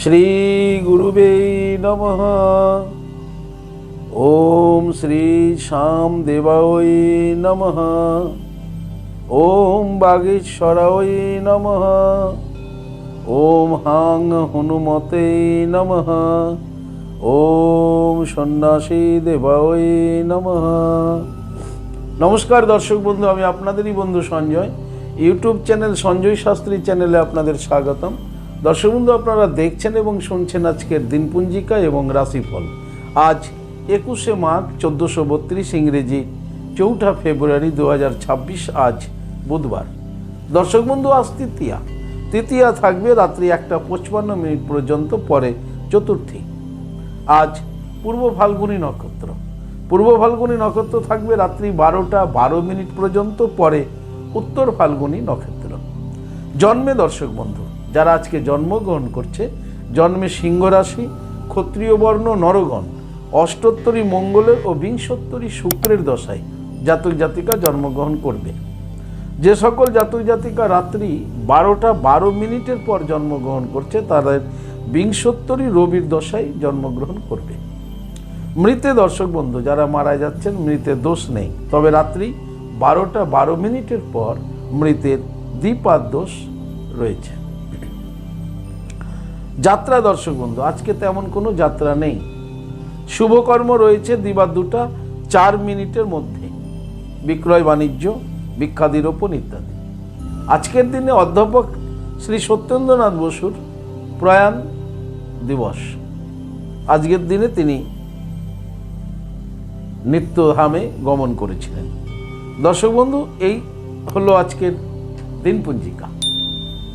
শ্রী গুরুবে নমঃ। ওম শ্রী শ্যাম দেবায় নমঃ। ওম বাগীশ্বরায় নমঃ। ওম হাং হনুমতে নমঃ। ওম সন্ন্যাসী দেবায় নমঃ। নমস্কার দর্শক বন্ধু, আমি আপনাদেরই বন্ধু সঞ্জয়। ইউটিউব চ্যানেল সঞ্জয় শাস্ত্রী চ্যানেলে আপনাদের স্বাগতম। দর্শক বন্ধু, আপনারা দেখছেন এবং শুনছেন আজকের দিনপঞ্জিকা এবং রাশিফল। আজ 21শে মাঘ 1432, ইংরেজি 4 ফেব্রুয়ারি 2026, আজ বুধবার। দর্শক বন্ধু, আজ তৃতীয়া থাকবে রাত্রি 1:55 পর্যন্ত, পরে চতুর্থী। আজ পূর্ব ফাল্গুনী নক্ষত্র থাকবে রাত্রি 12:12 পর্যন্ত, পরে উত্তর ফাল্গুনী নক্ষত্র। জন্মে দর্শক বন্ধু যারা আজকে জন্মগ্রহণ করছে, জন্মে সিংহ রাশি, ক্ষত্রিয় বর্ণ, নরগণ, অষ্টোত্তরী মঙ্গলের ও বিংশোত্তরী শুক্রের দশায় জাতক জাতিকা জন্মগ্রহণ করবে। যে সকল জাতক জাতিকা রাত্রি 12:12 পর জন্মগ্রহণ করছে, তাদের বিংশোত্তরী রবির দশায় জন্মগ্রহণ করবে। মৃতে দর্শক বন্ধু যারা মারা যাচ্ছেন, মৃতের দোষ নেই, তবে রাত্রি 12:12 পর মৃতের দ্বিপাদ দোষ রয়েছে। যাত্রা দর্শক বন্ধু আজকে তেমন কোনো যাত্রা নেই। শুভকর্ম রয়েছে দিবা 2:04 মধ্যে, বিক্রয় বাণিজ্য, বিখ্যাতি রোপণ ইত্যাদি। আজকের দিনে অধ্যাপক শ্রী সত্যেন্দ্রনাথ বসুর প্রয়াণ দিবস। আজকের দিনে তিনি নিত্যধামে গমন করেছিলেন। দর্শক বন্ধু, এই হলো আজকের দিনপঞ্জিকা।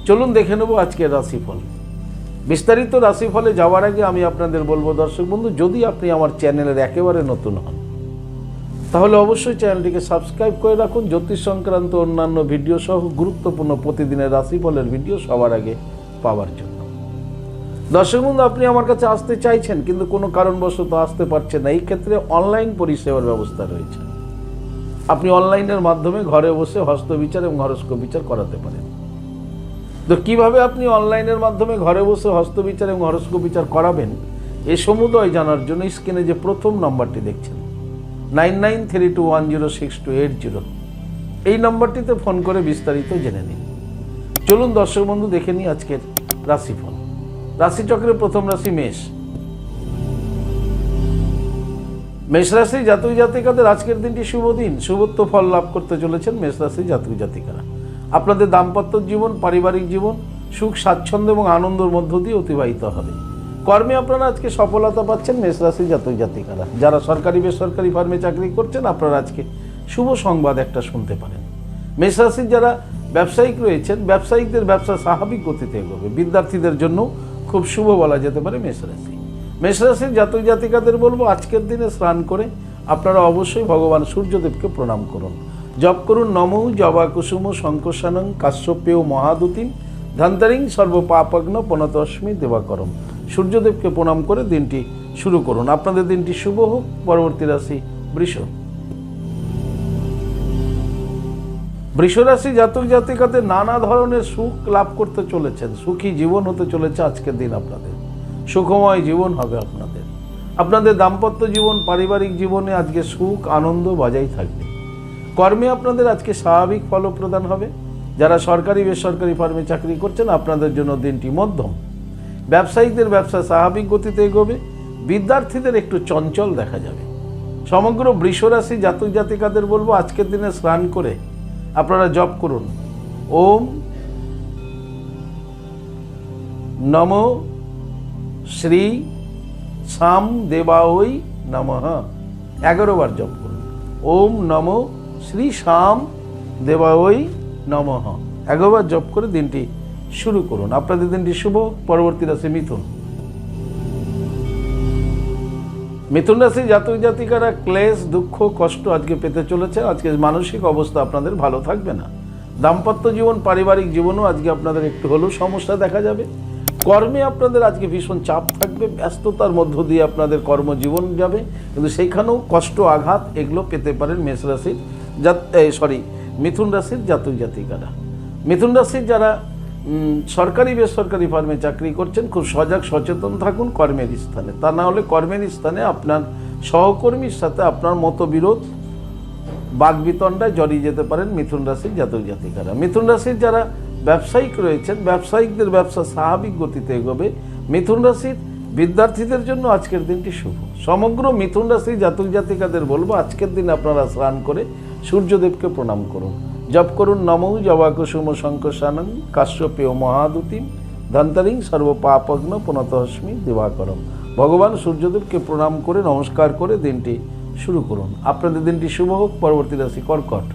চলুন দেখে নেব আজকের রাশিফল। বিস্তারিত রাশিফলে যাওয়ার আগে আমি আপনাদের বলবো দর্শক বন্ধু, যদি আপনি আমার চ্যানেলের একেবারে নতুন হন, তাহলে অবশ্যই চ্যানেলটিকে সাবস্ক্রাইব করে রাখুন। জ্যোতিষ সংক্রান্ত অন্যান্য ভিডিও সহ গুরুত্বপূর্ণ প্রতিদিনের রাশিফলের ভিডিও সবার আগে পাওয়ার জন্য। দর্শক বন্ধু, আপনি আমার কাছে আসতে চাইছেন কিন্তু কোনো কারণবশত আসতে পারছেন না, এই ক্ষেত্রে অনলাইন পরিষেবার ব্যবস্থা রয়েছে। আপনি অনলাইনের মাধ্যমে ঘরে বসে হস্তবিচার এবং হরস্কোপ বিচার করাতে পারেন। তো কীভাবে আপনি অনলাইনের মাধ্যমে ঘরে বসে হস্তবিচার এবং হরস্কোপ বিচার করাবেন, এ সমুদয় জানার জন্য স্ক্রিনে যে প্রথম নম্বরটি দেখছেন 9932106280, এই নম্বরটিতে ফোন করে বিস্তারিত জেনে নিন। চলুন দর্শক বন্ধু দেখে নিই আজকের রাশিফল। রাশিচক্রের প্রথম রাশি মেষ। মেষ রাশি জাতক জাতিকাদের আজকের দিনটি শুভ দিন। শুভত্ব ফল লাভ করতে চলেছেন মেষ রাশি জাতক জাতিকারা। আপনাদের দাম্পত্য জীবন, পারিবারিক জীবন সুখ, স্বাচ্ছন্দ্য এবং আনন্দের মধ্য দিয়ে অতিবাহিত হবে। কর্মে আপনারা আজকে সফলতা পাচ্ছেন মেষ রাশি জাতক জাতিকারা। যারা সরকারি বেসরকারি ফার্মে চাকরি করছেন, আপনারা আজকে শুভ সংবাদ একটা শুনতে পারেন। মেষ রাশির যারা ব্যবসায়িক রয়েছেন, ব্যবসায়িকদের ব্যবসা স্বাভাবিক গতিতে এগোবে। বিদ্যার্থীদের জন্য খুব শুভ বলা যেতে পারে মেষ রাশি। মেষ রাশির জাতক জাতিকাদের বলবো, আজকের দিনে স্নান করে আপনারা অবশ্যই ভগবান সূর্যদেবকে প্রণাম করুন। জপ করুন নমো জবা কুসুম শঙ্কশানং কাশ্যপেয় মহাদুতিম ধন্তরিং সর্বপাপগ্ন পনতস্মি দেবাকরম। সূর্যদেবকে প্রণাম করে দিনটি শুরু করুন। আপনাদের দিনটি শুভ হোক। পরবর্তী রাশি বৃষ। বৃষ রাশি জাতক জাতিকাদের নানা ধরনের সুখ লাভ করতে চলেছেন। সুখী জীবন হতে চলেছে আজকের দিন আপনাদের। সুখময় জীবন হবে আপনাদের। আপনাদের দাম্পত্য জীবন, পারিবারিক জীবনে আজকে সুখ আনন্দ বজায় থাকবে। কর্মে আপনাদের আজকে স্বাভাবিক ফলপ্রদান হবে। যারা সরকারি বেসরকারি ফার্মে চাকরি করছেন, আপনাদের জন্য দিনটি মধ্যম। ব্যবসায়িকদের ব্যবসা স্বাভাবিক গতিতে এগোবে। বিদ্যার্থীদের একটু চঞ্চল দেখা যাবে। সমগ্র বৃষ রাশি জাতক জাতিকাদের বলবো, আজকের দিনে স্নান করে আপনারা জপ করুন ওম নমো শ্রী শ্যাম দেবায় নমঃ। 11 বার জপ করুন ওম নমো শ্রী শ্যাম দেবায় নমঃ। 11 বার জপ করে দিনটি শুরু করুন। আপনাদের দিনটি শুভ। পরবর্তী রাশি মিথুন। মিথুন রাশি জাতক জাতিকারা ক্লেশ, দুঃখ, কষ্ট আজকে পেতে চলেছে। আজকে মানসিক অবস্থা আপনাদের ভালো থাকবে না। দাম্পত্য জীবন, পারিবারিক জীবনও আজকে আপনাদের একটু হলেও সমস্যা দেখা যাবে। কর্মে আপনাদের আজকে ভীষণ চাপ থাকবে। ব্যস্ততার মধ্য দিয়ে আপনাদের কর্মজীবন যাবে, কিন্তু সেইখানেও কষ্ট, আঘাত এগুলো পেতে পারেন মেষ রাশির মিথুন রাশির জাতক জাতিকারা। মিথুন রাশির যারা সরকারি বেসরকারি ফার্মে চাকরি করছেন, খুব সজাগ সচেতন থাকুন কর্মের স্থানে। তা না হলে কর্মের স্থানে আপনার সহকর্মীর সাথে আপনার মতবিরোধ বাগবিতণ্ডায় জড়িয়ে যেতে পারেন মিথুন রাশির জাতক জাতিকারা। মিথুন রাশির যারা ব্যবসায়িক রয়েছেন, ব্যবসায়িকদের ব্যবসা স্বাভাবিক গতিতে এগোবে। মিথুন রাশির বিদ্যার্থীদের জন্য আজকের দিনটি শুভ। সমগ্র মিথুন রাশির জাতক জাতিকাদের বলবো আজকের দিন আপনারা স্নান করে সূর্যদেবকে প্রণাম করুন, জপ করুন নমঃ জবাকুসুম শঙ্কশানং কাশ্যপেয় মহাদুতিম ধন্তরিং সর্বপাপগ্ন পুনতহস্মি দিবাকরম। ভগবান সূর্যদেবকে প্রণাম করে নমস্কার করে দিনটি শুরু করুন। আপনাদের দিনটি শুভ হোক। পরবর্তী রাশি কর্কট।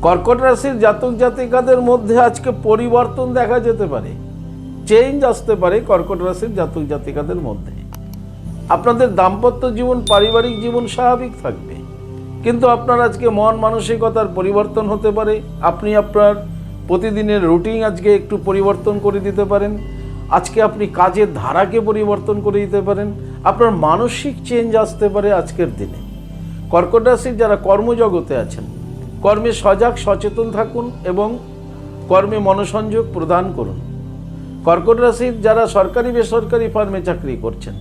কর্কট রাশির জাতক জাতিকাদের মধ্যে আজকে পরিবর্তন দেখা যেতে পারে, চেঞ্জ আসতে পারে কর্কট রাশির জাতক জাতিকাদের মধ্যে। আপনাদের দাম্পত্য জীবন, পারিবারিক জীবন স্বাভাবিক থাকবে, কিন্তু আপনার আজকে মন মানসিকতার পরিবর্তন হতে পারে। আপনি আপনার প্রতিদিনের রুটিন আজকে একটু পরিবর্তন করে দিতে পারেন। আজকে আপনি কাজের ধারাকে পরিবর্তন করে দিতে পারেন। আপনার মানসিক চেঞ্জ আসতে পারে আজকের দিনে। কর্কট রাশির যারা কর্মজগতে আছেন, কর্মে সজাগ সচেতন থাকুন এবং কর্মে মনোসংযোগ প্রদান করুন। কর্কট রাশির যারা সরকারি বেসরকারি ফার্মে চাকরি করছেন,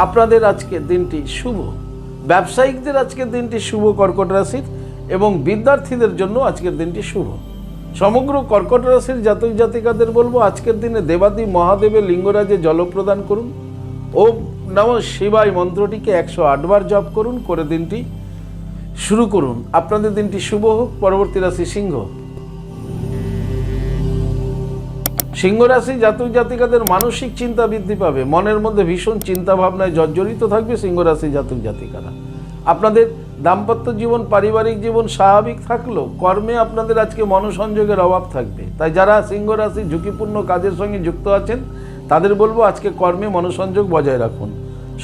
আপনাদের আজকের দিনটি শুভ। ব্যবসায়িকদের আজকের দিনটি শুভ কর্কট রাশির, এবং বিদ্যার্থীদের জন্য আজকের দিনটি শুভ। সমগ্র কর্কট রাশির জাতক জাতিকাদের বলবো আজকের দিনে দেবাদি মহাদেবের লিঙ্গরাজে জল প্রদান করুন। ওম নমঃ শিবায় মন্ত্রটিকে 108 বার জপ করুন, করে দিনটি শুরু করুন। আপনাদের দিনটি শুভ হোক। পরবর্তী রাশি সিংহ। সিংহ রাশি জাতক জাতিকাদের মানসিক চিন্তা বৃদ্ধি পাবে, মনের মধ্যে ভীষণ চিন্তা ভাবনায় জর্জরিত থাকবে সিংহ রাশি জাতক জাতিকারা। আপনাদের দাম্পত্য জীবন, পারিবারিক জীবন স্বাভাবিক থাকলেও কর্মে আপনাদের আজকে মনোসংযোগের অভাব থাকবে। তাই যারা সিংহ রাশি ঝুঁকিপূর্ণ কাজের সঙ্গে যুক্ত আছেন, তাদের বলবো আজকে কর্মে মনোসংযোগ বজায় রাখুন।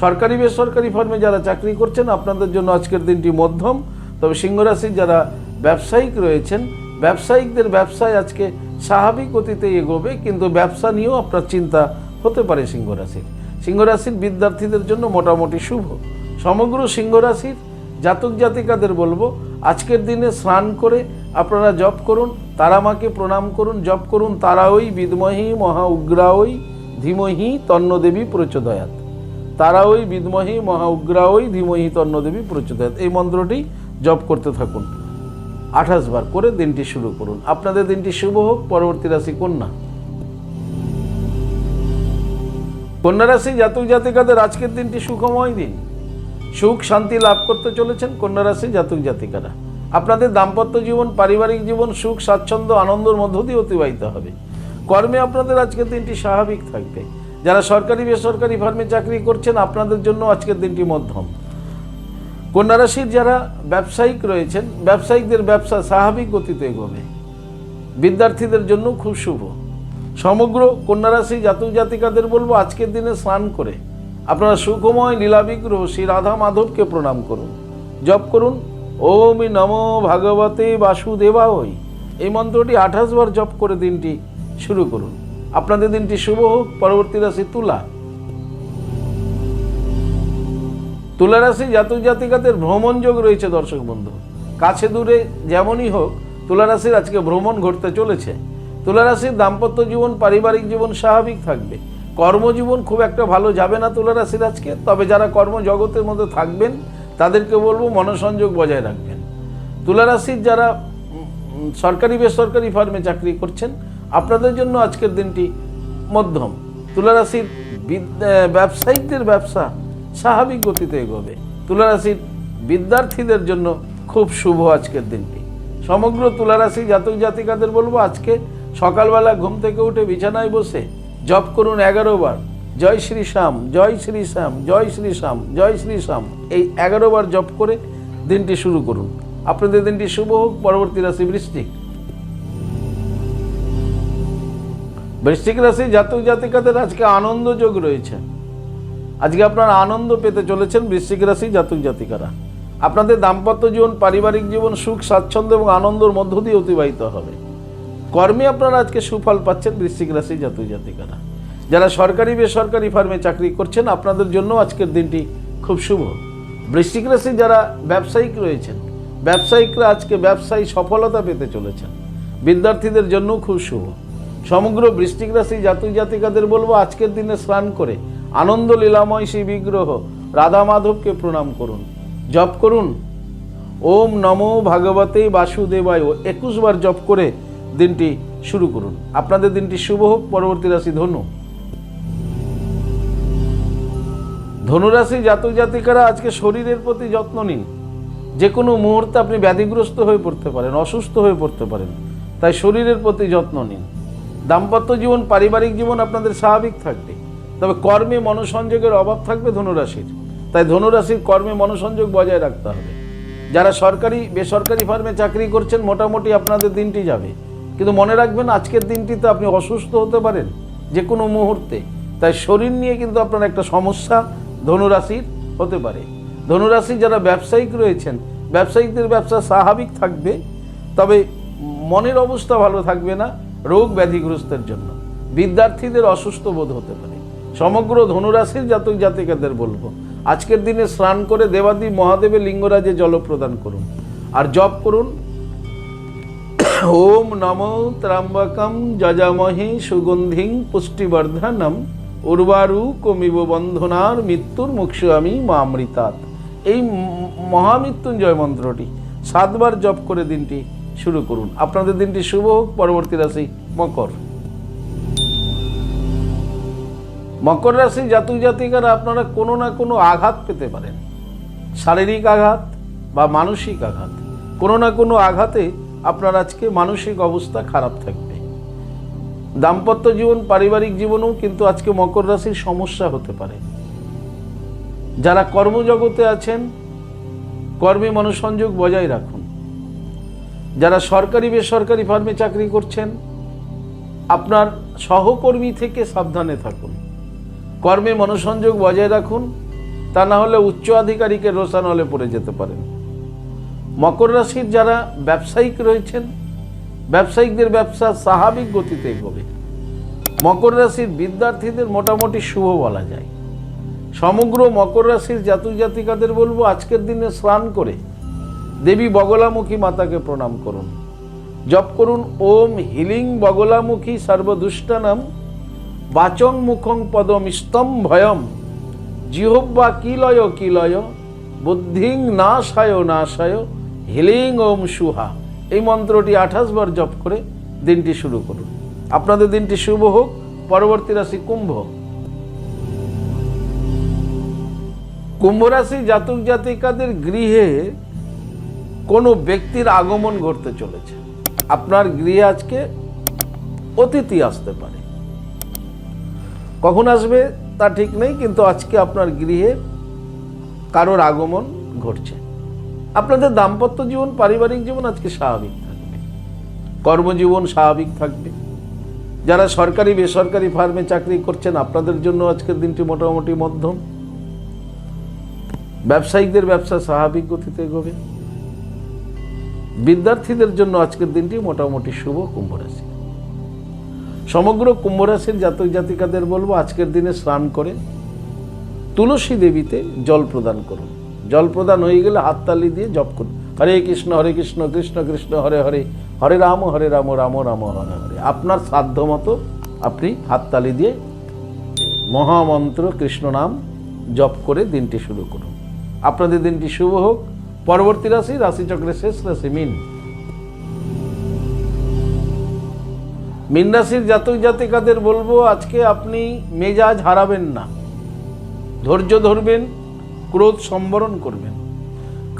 সরকারি বেসরকারি ফার্মে যারা চাকরি করছেন, আপনাদের জন্য আজকের দিনটি মধ্যম। তবে সিংহ রাশির যারা ব্যবসায়িক রয়েছেন, ব্যবসায়িকদের ব্যবসায় আজকে স্বাভাবিক গতিতে এগোবে, কিন্তু ব্যবসা নিয়েও আপনার চিন্তা হতে পারে সিংহ রাশির। সিংহ রাশির বিদ্যার্থীদের জন্য মোটামুটি শুভ। সমগ্র সিংহ রাশির জাতক জাতিকাদের বলবো আজকের দিনে স্নান করে আপনারা জপ করুন, তারামাকে প্রণাম করুন, জপ করুন তারাওই বিদ্মহি মহা উগ্রাওই ধীমহি তন্নদেবী প্রচোদয়াৎ। তারাওই বিদ্মহি মহা উগ্রাওই ধীমহি তন্নদেবী প্রচোদয়াৎ। এই মন্ত্রটি জপ করতে থাকুন 28 বার করে দিনটি শুরু করুন। আপনাদের দিনটি শুভ হোক। পরবর্তী রাশি কন্যা। কন্যা রাশি জাতক জাতিকাদের আজকের দিনটি সুখময় দিন। সুখ শান্তি লাভ করতে চলেছেন কন্যা রাশি জাতক জাতিকারা। আপনাদের দাম্পত্য জীবন, পারিবারিক জীবন সুখ স্বাচ্ছন্দ্য আনন্দের মধ্য দিয়ে অতিবাহিত হবে। কর্মে আপনাদের আজকের দিনটি স্বাভাবিক থাকবে। যারা সরকারি বেসরকারি ফার্মে চাকরি করছেন, আপনাদের জন্য আজকের দিনটি মধ্যম। কন্যা রাশির যারা ব্যবসায়িক রয়েছেন, ব্যবসায়িকদের ব্যবসা স্বাভাবিক গতিতে এগোবে। বিদ্যার্থীদের জন্য খুব শুভ। সমগ্র কন্যা রাশি জাতক জাতিকাদের বলবো আজকের দিনে স্নান করে আপনারা সুখময় লীলাবিগ্রহ শ্রী রাধা মাধবকে প্রণাম করুন, জপ করুন ওম নমো ভাগবতে বাসুদেবায়। এই মন্ত্রটি 28 বার জপ করে দিনটি শুরু করুন। আপনাদের দিনটি শুভ হোক। পরবর্তী রাশি তুলা। তুলা রাশি জাতক জাতিকাদের ভ্রমণ যোগ রয়েছে দর্শক বন্ধু। কাছে দূরে যেমনই হোক, তুলা রাশির আজকে ভ্রমণ ঘটতে চলেছে। তুলা রাশির দাম্পত্য জীবন, পারিবারিক জীবন স্বাভাবিক থাকবে। কর্মজীবন খুব একটা ভালো যাবে না তুলা রাশির আজকে। তবে যারা কর্মজগতের মধ্যে থাকবেন, তাদেরকে বলবো মনোসংযোগ বজায় রাখবেন। তুলা রাশির যারা সরকারি বেসরকারি ফার্মে চাকরি করছেন, আপনাদের জন্য আজকের দিনটি মধ্যম। তুলা রাশির ব্যবসায়িকদের ব্যবসা স্বাভাবিক গতিতে এগোবে। তুলা রাশির বিদ্যার্থীদের জন্য খুব শুভ আজকের দিনটি। সমগ্র তুলা রাশি জাতক জাতিকাদের বলবো আজকে সকালবেলা ঘুম থেকে উঠে বিছানায় বসে জপ করুন 11 বার জয় শ্রী শ্যাম, জয় শ্রী শ্যাম, জয় শ্রী শ্যাম, জয় শ্রী শ্যাম। এই 11 বার জপ করে দিনটি শুরু করুন। আপনাদের দিনটি শুভ হোক। পরবর্তী রাশি বৃশ্চিক। বৃশ্চিক রাশি জাতক জাতিকাদের আজকে আনন্দ যোগ রয়েছে। আজকে আপনারা আনন্দ পেতে চলেছেন বৃশ্চিক রাশি জাতক জাতিকারা। আপনাদের দাম্পত্য জীবন, পারিবারিক জীবন সুখ স্বাচ্ছন্দ্য এবং আনন্দের মধ্য দিয়ে অতিবাহিত হবে। কর্মে আপনারা আজকে সুফল পাচ্ছেন বৃশ্চিক রাশি জাতক জাতিকারা। যারা সরকারি বেসরকারি ফার্মে চাকরি করছেন, আপনাদের জন্য আজকের দিনটি খুব শুভ। বৃশ্চিক রাশি যারা ব্যবসায়িক রয়েছেন, ব্যবসায়িকরা আজকে ব্যবসায়ী সফলতা পেতে চলেছেন। বিদ্যার্থীদের জন্য খুব শুভ। সমগ্র বৃশ্চিক রাশি জাতক জাতিকাদের বলবো আজকের দিনে স্নান করে আনন্দ লীলাময় সেই বিগ্রহ রাধা মাধবকে প্রণাম করুন, জপ করুন ওম নমো ভগবতে বাসুদেবায় 21 বার জপ করে দিনটি শুরু করুন। আপনাদের দিনটি শুভ হোক। পরবর্তী রাশি ধনু। ধনুরাশি জাতক জাতিকারা আজকে শরীরের প্রতি যত্ন নিন। যে কোনো মুহূর্তে আপনি ব্যাধিগ্রস্ত হয়ে পড়তে পারেন, অসুস্থ হয়ে পড়তে পারেন, তাই শরীরের প্রতি যত্ন নিন। দাম্পত্য জীবন, পারিবারিক জীবন আপনাদের স্বাভাবিক থাকবে, তবে কর্মে মনোসংযোগের অভাব থাকবে ধনুরাশির। তাই ধনুরাশির কর্মে মনোসংযোগ বজায় রাখতে হবে। যারা সরকারি বেসরকারি ফার্মে চাকরি করছেন মোটামুটি আপনাদের দিনটি যাবে, কিন্তু মনে রাখবেন আজকের দিনটিতে আপনি অসুস্থ হতে পারেন যে কোনো মুহূর্তে। তাই শরীর নিয়ে কিন্তু আপনার একটা সমস্যা ধনুরাশির হতে পারে। ধনুরাশি যারা ব্যবসায়িক রয়েছেন, ব্যবসায়িকদের ব্যবসা স্বাভাবিক থাকবে, তবে মনের অবস্থা ভালো থাকবে না রোগ ব্যাধিগ্রস্তের জন্য। বিদ্যার্থীদের অসুস্থ বোধ হতে পারে। সমগ্র ধনুরাশির জাতক জাতিকাদের বলবো আজকের দিনে স্নান করে দেবাদি মহাদেবের লিঙ্গরাজে জল প্রদান করুন আর জপ করুন ওম নমো ত্র্যম্বকম যজামহে সুগন্ধিং পুষ্টিবর্ধনম উর্বারুকমিব বন্ধনার মৃত্যুর মুক্ষামি মামৃতাৎ। এই মহামৃত্যুঞ্জয় মন্ত্রটি 7 বার জপ করে দিনটি শুরু করুন। আপনাদের দিনটি শুভ হোক। পরবর্তী রাশি মকর। মকর রাশি জাতক জাতিকারা আপনারা কোনো না কোনো আঘাত পেতে পারেন, শারীরিক আঘাত বা মানসিক আঘাত। কোনো না কোনো আঘাতে আপনার আজকে মানসিক অবস্থা খারাপ থাকবে। দাম্পত্য জীবন, পারিবারিক জীবনেও কিন্তু আজকে মকর রাশির সমস্যা হতে পারে। যারা কর্মজগতে আছেন কর্মে মনোসংযোগ বজায় রাখুন। যারা সরকারি বেসরকারি ফার্মে চাকরি করছেন আপনার সহকর্মী থেকে সাবধানে থাকুন, কর্মে মনোসংযোগ বজায় রাখুন, তা না হলে উচ্চ আধিকারিকের রোষানলে পড়ে যেতে পারেন। মকর রাশির যারা ব্যবসায়িক রয়েছেন ব্যবসায়িকদের ব্যবসা স্বাভাবিক গতিতে এগোবে। মকর রাশির বিদ্যার্থীদের মোটামুটি শুভ বলা যায়। সমগ্র মকর রাশির জাতক জাতিকাদের বলবো আজকের দিনে স্নান করে দেবী বগলামুখী মাতাকে প্রণাম করুন, জপ করুন ওম হিলিং বগলামুখী সর্বদুষ্টানাম বাচং মুখং পদম স্তম ভয়ম জিহ্বা কিলয় কিলয় বুদ্ধিং নাশায় নাশায় হিলিং ওম সুহা। এই মন্ত্রটি 28 বার জপ করে দিনটি শুরু করুন। আপনাদের দিনটি শুভ হোক। পরবর্তী রাশি কুম্ভ। কুম্ভ রাশি জাতক জাতিকাদের গৃহে কোনো ব্যক্তির আগমন ঘটতে চলেছে। আপনার গৃহে আজকে অতিথি আসতে পারে, কখন আসবে তা ঠিক নেই, কিন্তু আজকে আপনার গৃহে কারোর আগমন ঘটছে। আপনাদের দাম্পত্য জীবন, পারিবারিক জীবন আজকে স্বাভাবিক থাকবে, কর্মজীবন স্বাভাবিক থাকবে। যারা সরকারি বেসরকারি ফার্মে চাকরি করছেন আপনাদের জন্য আজকের দিনটি মোটামুটি মধ্যম। ব্যবসায়িকদের ব্যবসা স্বাভাবিক গতিতে এগোবে। বিদ্যার্থীদের জন্য আজকের দিনটি মোটামুটি শুভ। কুম্ভ রাশি। সমগ্র কুম্ভ রাশির জাতক জাতিকাদের বলবো আজকের দিনে স্নান করে তুলসী দেবীতে জল প্রদান করুন। জল প্রদান হয়ে গেলে হাততালি দিয়ে জপ করুন হরে কৃষ্ণ কৃষ্ণ কৃষ্ণ হরে হরে, হরে রাম রাম রাম হরে হরে। আপনার সাধ্য মতো আপনি হাততালি দিয়ে মহামন্ত্র কৃষ্ণ নাম জপ করে দিনটি শুরু করুন। আপনাদের দিনটি শুভ হোক। পরবর্তী রাশি রাশিচক্রের শেষ রাশি মীন। মীন রাশির জাতক জাতিকাদের বলবো আজকে আপনি মেজাজ হারাবেন না, ধৈর্য ধরবেন, ক্রোধ সম্বরণ করবেন,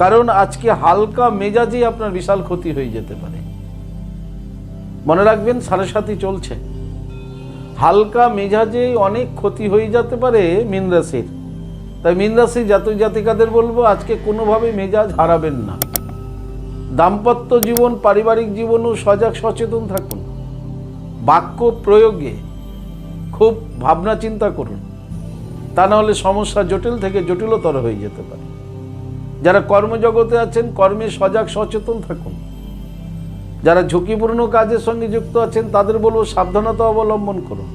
কারণ আজকে হালকা মেজাজেই আপনার বিশাল ক্ষতি হয়ে যেতে পারে। মনে রাখবেন 7.5 চলছে, হালকা মেজাজে অনেক ক্ষতি হয়ে যেতে পারে মীন রাশির। তাই মীন রাশির জাতক জাতিকাদের বলবো আজকে কোনোভাবে মেজাজ হারাবেন না। দাম্পত্য জীবন, পারিবারিক জীবনও সজাগ সচেতন থাকুন। বাক্য প্রয়োগে খুব ভাবনা চিন্তা করুন, তা না হলে সমস্যা জটিল থেকে জটিলতর হয়ে যেতে পারে। যারা কর্মজগতে আছেন কর্মে সজাগ সচেতন থাকুন। যারা ঝুঁকিপূর্ণ কাজের সঙ্গে যুক্ত আছেন তাদের বলবো সাবধানতা অবলম্বন করুন।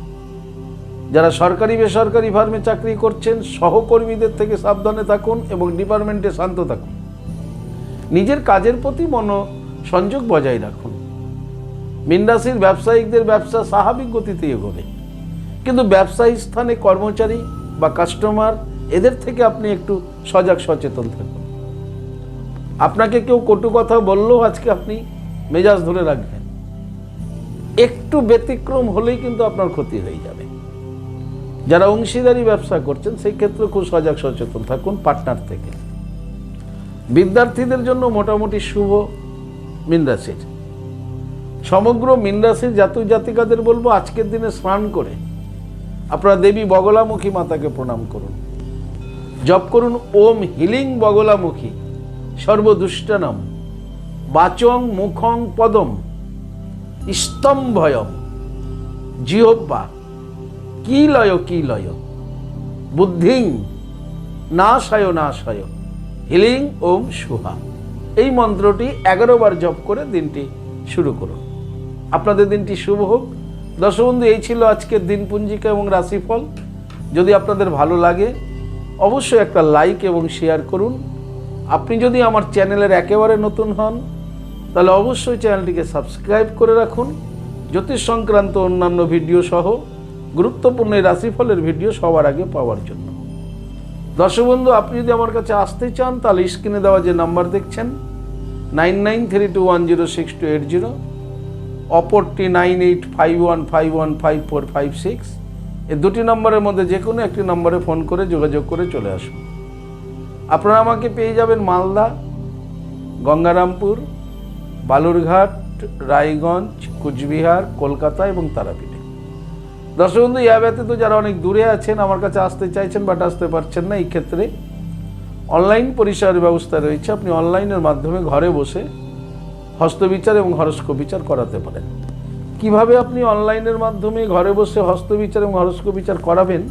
যারা সরকারি বেসরকারি ফার্মে চাকরি করছেন সহকর্মীদের থেকে সাবধানে থাকুন এবং ডিপার্টমেন্টে শান্ত থাকুন। নিজের কাজের প্রতি মনোসংযোগ বজায় রাখুন। মীন রাশির ব্যবসায়িকদের ব্যবসা স্বাভাবিক গতিতে এগোবে, কিন্তু ব্যবসায়ী স্থানে কর্মচারী বা কাস্টমার এদের থেকে আপনি একটু সজাগ সচেতন থাকুন। আপনাকে কেউ কটু কথা বললেও আজকে আপনি মেজাজ ধরে রাখবেন, একটু ব্যতিক্রম হলেই কিন্তু আপনার ক্ষতি হয়ে যাবে। যারা অংশীদারি ব্যবসা করছেন সেই ক্ষেত্রে খুব সজাগ সচেতন থাকুন পার্টনার থেকে। বিদ্যার্থীদের জন্য মোটামুটি শুভ মীন রাশির। সমগ্র মীন রাশির জাতক জাতিকাদের বলবো আজকের দিনে স্নান করে আপনারা দেবী বগলামুখী মাতাকে প্রণাম করুন, জপ করুন ওম হিলিং বগলামুখী সর্বদুষ্টানাম বাচং মুখং পদম স্তম্ভয়ম জিহ্বা কি লয় বুদ্ধিং নাশায় হিলিং ওম সুহা। এই মন্ত্রটি 11 বার জপ করে দিনটি শুরু করুন। আপনাদের দিনটি শুভ হোক। দর্শক বন্ধু, এই ছিল আজকের দিন পুঞ্জিকা এবং রাশিফল। যদি আপনাদের ভালো লাগে অবশ্যই একটা লাইক এবং শেয়ার করুন। আপনি যদি আমার চ্যানেলের একেবারে নতুন হন তাহলে অবশ্যই চ্যানেলটিকে সাবস্ক্রাইব করে রাখুন। জ্যোতিষ সংক্রান্ত অন্যান্য ভিডিও সহ গুরুত্বপূর্ণ এই রাশিফলের ভিডিও সবার আগে পাওয়ার জন্য। দর্শক বন্ধু, আপনি যদি আমার কাছে আসতে চান তাহলে স্ক্রিনে দেওয়া যে নাম্বার দেখছেন 9932106280, অপরটি 9851515456, এই দুটি নম্বরের মধ্যে যে কোনো একটি নম্বরে ফোন করে যোগাযোগ করে চলে আসুন। আপনারা আমাকে পেয়ে যাবেন মালদা, গঙ্গারামপুর, বালুরঘাট, রায়গঞ্জ, কুচবিহার, কলকাতা এবং তারাপীঠে। দর্শক বন্ধু, ইয়া ব্যতীত যারা অনেক দূরে আছেন, আমার কাছে আসতে চাইছেন বাট আসতে পারছেন না, এই ক্ষেত্রে অনলাইন পরিষেবার ব্যবস্থা রয়েছে। আপনি অনলাইনের মাধ্যমে ঘরে বসে হস্তবিচার এবং হরস্কোপ বিচার করাতে পারেন। কিভাবে আপনি অনলাইনের মাধ্যমে ঘরে বসে হস্তবিচার এবং হরস্কোপ বিচার করাবেন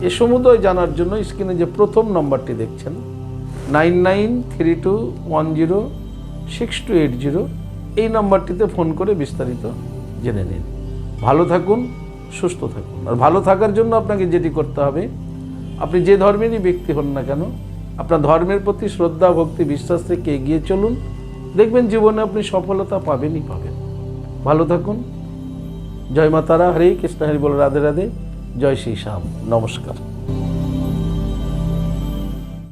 এ সমুদয় জানার জন্য স্ক্রিনে যে প্রথম নম্বরটি দেখছেন 9932106280, এই নম্বরটিতে ফোন করে বিস্তারিত জেনে নিন। ভালো থাকুন, সুস্থ থাকুন। আর ভালো থাকার জন্য আপনাকে যেটি করতে হবে, আপনি যে ধর্মেরই ব্যক্তি হন না কেন, আপনার ধর্মের প্রতি শ্রদ্ধা, ভক্তি, বিশ্বাস থেকে এগিয়ে চলুন। দেখবেন জীবনে আপনি সফলতা পাবেনই পাবেন। ভালো থাকুন। জয় মা তারা, হরে কৃষ্ণ, হরি বল, রাধে রাধে, জয় শ্রী শ্যাম, নমস্কার।